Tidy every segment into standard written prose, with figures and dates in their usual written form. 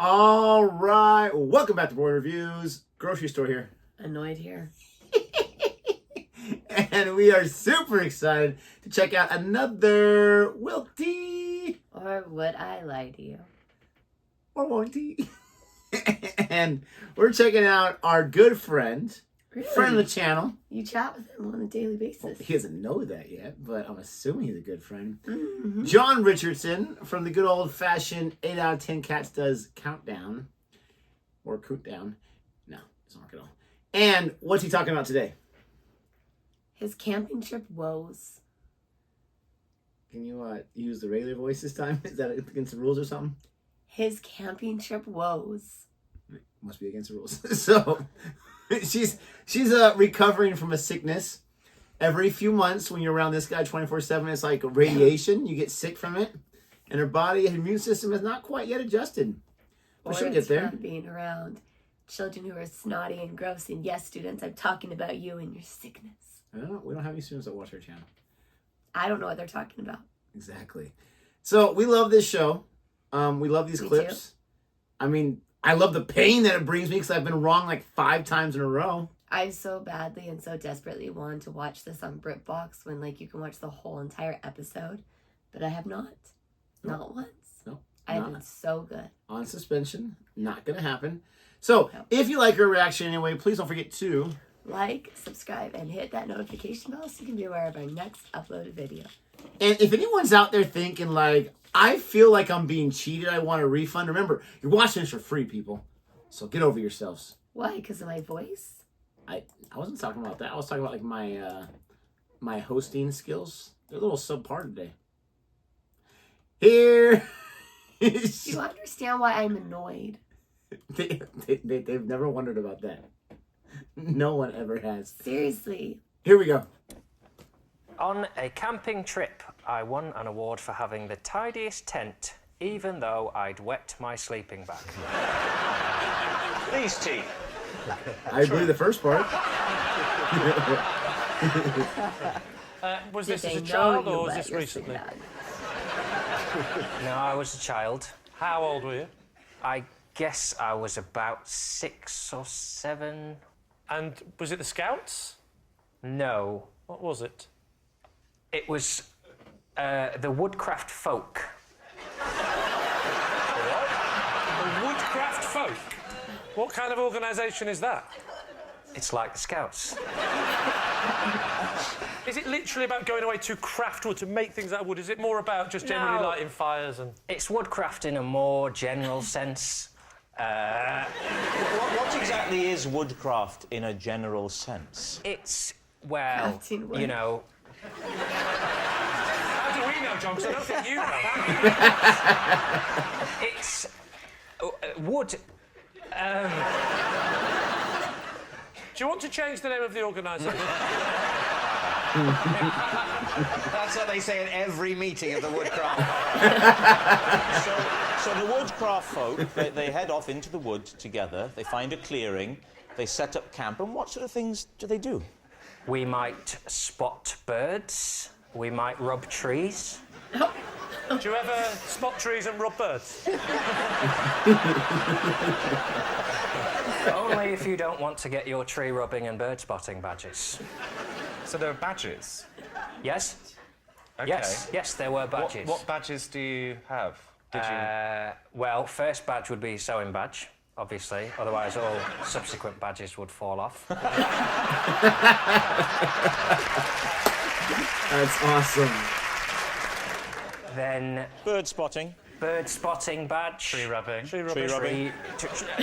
All right, welcome back to Boring Reviews. Grocery store here. Annoyed here. And we are super excited to check out another WILTY. Or would I lie to you? Or won't he? And we're checking out our good friend, Really? friend of the channel. You chat with him on a daily basis. Well, he doesn't know that yet, but I'm assuming he's a good friend. Mm-hmm. Jon Richardson from the good old-fashioned 8 out of 10 Cats Does Countdown. Or Countdown. No, it's not at all. And what's he talking about today? His camping trip woes. Can you use the regular voice this time? Is that against the rules or something? His camping trip woes. Must be against the rules. So, she's recovering from a sickness. Every few months when you're around this guy 24/7, it's like radiation. You get sick from it. And her body, her immune system is not quite yet adjusted. But she'll get there. From being around children who are snotty and gross. And yes, students, I'm talking about you and your sickness. We don't have any students that watch our channel. I don't know what they're talking about. Exactly. So we love this show. We love these clips. Too. I mean, I love the pain that it brings me because I've been wrong like 5 times in a row. I so badly and so desperately wanted to watch this on BritBox when you can watch the whole entire episode, but I have not. Nope. Not once. No. I've been so good. On suspension. Not going to happen. So if you like our reaction anyway, please don't forget to like, subscribe, and hit that notification bell so you can be aware of our next uploaded video. And if anyone's out there thinking I feel like I'm being cheated, I want a refund, remember, you're watching this for free, people. So get over yourselves. Why? Because of my voice? I wasn't talking about that. I was talking about my my hosting skills. They're a little subpar today. Here. Do you understand why I'm annoyed? They've never wondered about that. No one ever has. Seriously. Here we go. On a camping trip, I won an award for having the tidiest tent, even though I'd wet my sleeping bag. These teeth. I believe the first part. Was this as a child or was this recently? No, I was a child. How old were you? I guess I was about 6 or 7. And was it the Scouts? No. What was it? It was the Woodcraft Folk. What? The Woodcraft Folk? What kind of organisation is that? It's like the Scouts. Is it literally about going away to craft wood, to make things out of wood? Is it more about just generally lighting fires and... It's woodcraft in a more general sense. What exactly is woodcraft in a general sense? It's, well, you know... How do we know, John? Because I don't think you know. It's... wood... Do you want to change the name of the organisation? That's what they say at every meeting of the Woodcraft. so the Woodcraft folk, they head off into the wood together, they find a clearing, they set up camp, and what sort of things do they do? We might spot birds, we might rub trees. Do you ever spot trees and rub birds? Only if you don't want to get your tree rubbing and bird spotting badges. So there are badges? Yes? Okay. Yes, there were badges. What badges do you have? Did you? Well, first badge would be sewing badge, obviously. Otherwise, all subsequent badges would fall off. That's awesome. Then... Bird spotting. Bird spotting badge. Tree rubbing. Tree rubbing.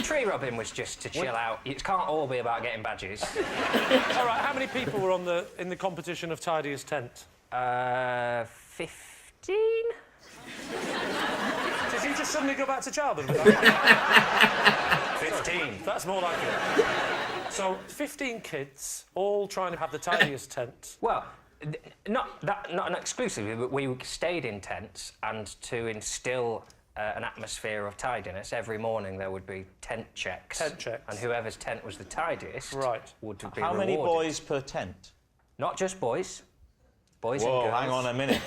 Tree rubbing was just to chill out. It can't all be about getting badges. All right, how many people were in the competition of tidiest tent? 15? Did you just suddenly go back to childhood with that? 15. That's more like it. So, 15 kids, all trying to have the tidiest tent. Well, not exclusively, but we stayed in tents, and to instill an atmosphere of tidiness, every morning there would be tent checks. Tent checks. And whoever's tent was the tidiest would be How rewarded. many boys per tent? Not just boys. Boys and Whoa, girls. hang on a minute.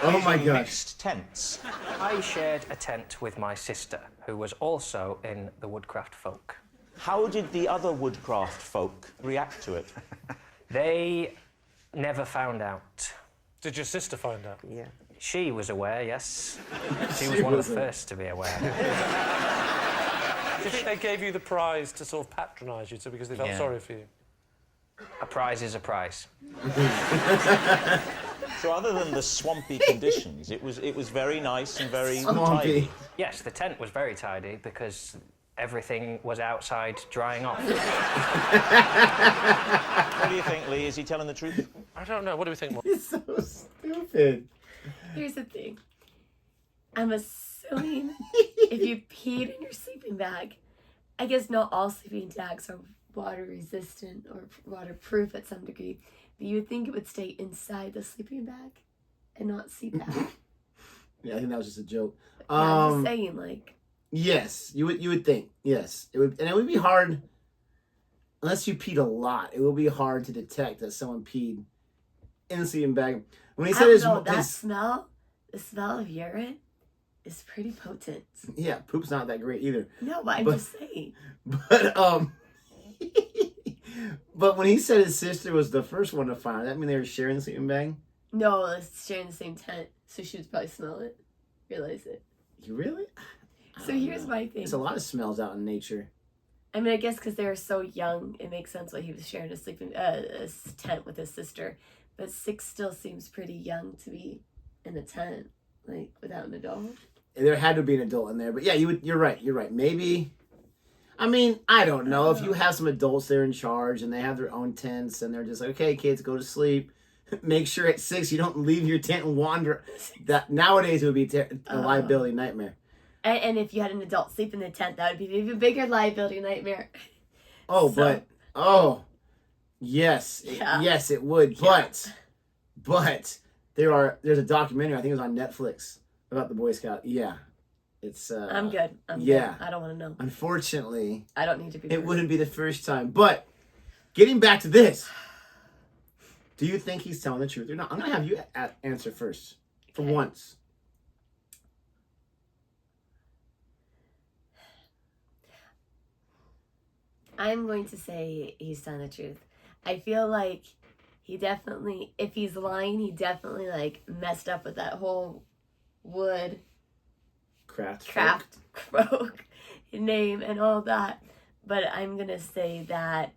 Oh my using gosh. mixed tents. I shared a tent with my sister, who was also in the woodcraft folk. How did the other woodcraft folk react to it? They never found out. Did your sister find out? Yeah. She was aware, yes. She was one of the first to be aware. Do you think they gave you the prize to sort of patronise you, because they felt Yeah. sorry for you? A prize is a prize. So other than the swampy conditions, it was very nice and very Swampy. tidy. Yes, the tent was very tidy because everything was outside drying off. What do you think, Lee? Is he telling the truth? I don't know. What do we think? It's so stupid. Here's the thing. I'm assuming if you peed in your sleeping bag, I guess not all sleeping bags are water resistant or waterproof at some degree, but you would think it would stay inside the sleeping bag and not seep out. Yeah, I think that was just a joke. I'm just saying, like, Yes, you would think. Yes, it would, and it would be hard unless you peed a lot. It will be hard to detect that someone peed in the sleeping bag. When he I said don't his, know, that his smell, the smell of urine is pretty potent. yeah, poop's not that great either. No, but I'm But- just saying. But but when he said his sister was the first one to find, that mean they were sharing the sleeping bag? No, it's sharing the same tent, so she would probably smell it, realize it. You really? I So don't here's know. my thing. There's a lot of smells out in nature. I mean, I guess because they were so young, it makes sense why he was sharing a sleeping a tent with his sister. But 6 still seems pretty young to be in a tent, like without an adult. There had to be an adult in there, but yeah, you're right. You're right. Maybe. I mean, I don't know if you have some adults there in charge and they have their own tents and they're just like, okay, kids, go to sleep. Make sure at 6 you don't leave your tent and wander. That nowadays it would be a liability nightmare. And if you had an adult sleep in the tent, that would be an even bigger liability nightmare. Oh, So- yes, Yeah. yes, it would. But there's a documentary. I think it was on Netflix about the Boy Scout. Yeah, it's. I'm good. I'm yeah. good. I don't want to know. Unfortunately, I don't need to be. it wouldn't be the first time. But getting back to this, do you think he's telling the truth or not? I'm gonna have you answer first for Okay. once. I'm going to say he's telling the truth. I feel like he definitely, if he's lying, he definitely like messed up with that whole wood Craft. croak name and all that. But I'm gonna say that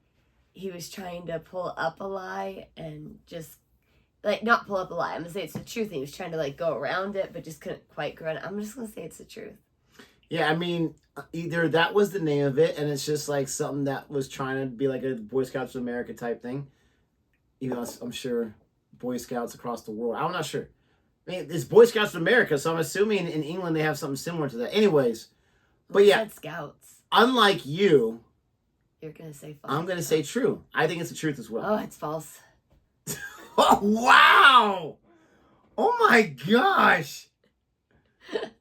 he was trying to pull up a lie and just like not pull up a lie. I'm gonna say it's the truth. And he was trying to like go around it, but just couldn't quite go around it. I'm just gonna say it's the truth. Yeah, I mean, either that was the name of it, and it's just like something that was trying to be like a Boy Scouts of America type thing. Even though I'm sure Boy Scouts across the world. I'm not sure. I mean, it's Boy Scouts of America, so I'm assuming in England they have something similar to that. Anyways, but Who yeah, said Scouts. unlike you, You're gonna say false. I'm gonna say true. I think it's the truth as well. Oh, it's false. Oh wow! Oh my gosh!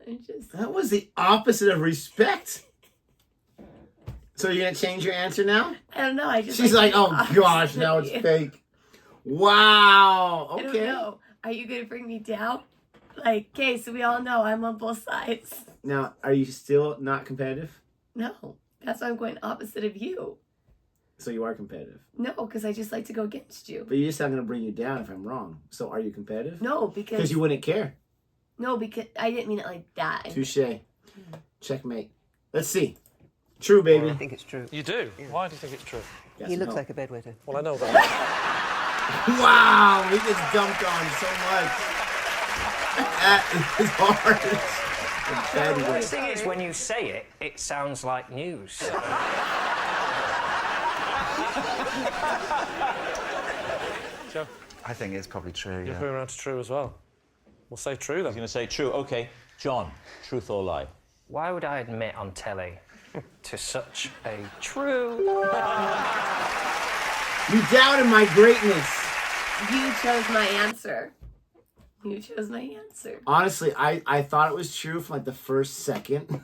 I'm just. That was the opposite of respect. So you're gonna change your answer now? I don't know. I just. She's like, the oh gosh, opposite now of it's you. fake. Wow. I don't Okay. know. Are you gonna bring me down? Like, okay, so we all know I'm on both sides. Now, are you still not competitive? No, that's why I'm going opposite of you. So you are competitive, No, because I just like to go against you. but you're just not gonna bring you down if I'm wrong. So are you competitive? No, Because because you wouldn't care. no, because I didn't mean it like that. Touche. Checkmate. Let's see. True, baby. I think it's true. You do? Why do you think it's true? Got He some looks help. like a bedwetter. Well, I know that. Wow, he gets dumped on so much. That is hard. The thing is, when you say it, it sounds like news. Joe, I think it's probably true, you're yeah. putting around to true as well. We'll say true I'm then. going to say true. Okay, John, truth or lie? Why would I admit on telly to such a true... You doubted my greatness. You chose my answer. You chose my answer. Honestly, I thought it was true from like the first second.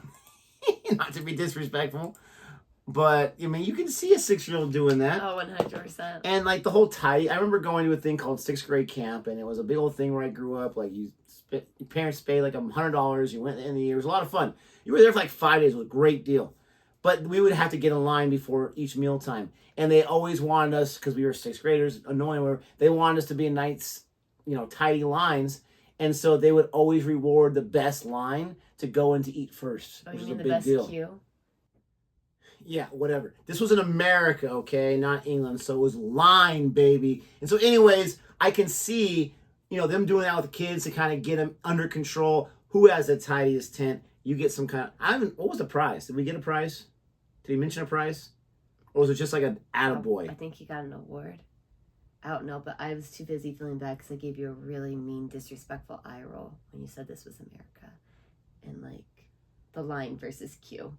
Not to be disrespectful. But, I mean, you can see a 6-year-old doing that. Oh, 100%. And like the whole tidy, I remember going to a thing called 6th grade camp, and it was a big old thing where I grew up. Like you Your parents paid like $100. You went in the year. It was a lot of fun. You were there for like 5 days. It was a great deal. But we would have to get in line before each mealtime. And they always wanted us, because we were 6th graders, annoying, they wanted us to be in nice, tidy lines. And so they would always reward the best line to go in to eat first, Oh, which you is a mean the big best deal. queue? Yeah, whatever. This was in America, okay, not England. So it was line, baby. And so anyways, I can see, them doing that with the kids to kind of get them under control. Who has the tidiest tent? You get some kind of, what was the prize? Did we get a prize? Did he mention a prize? Or was it just like an attaboy? I think he got an award. I don't know, but I was too busy feeling bad because I gave you a really mean, disrespectful eye roll when you said this was America. And like, the line versus Q.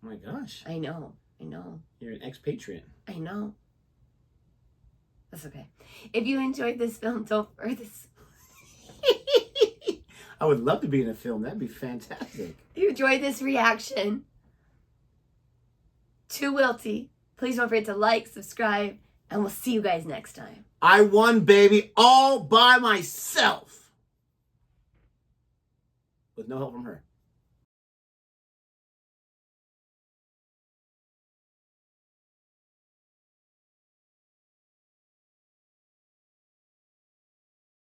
Oh my gosh. I know. You're an expatriate. I know. That's okay. If you enjoyed this film, don't forget this. I would love to be in a film. That'd be fantastic. If you enjoyed this reaction to WILTY, please don't forget to like, subscribe, and we'll see you guys next time. I won, baby, all by myself. With no help from her.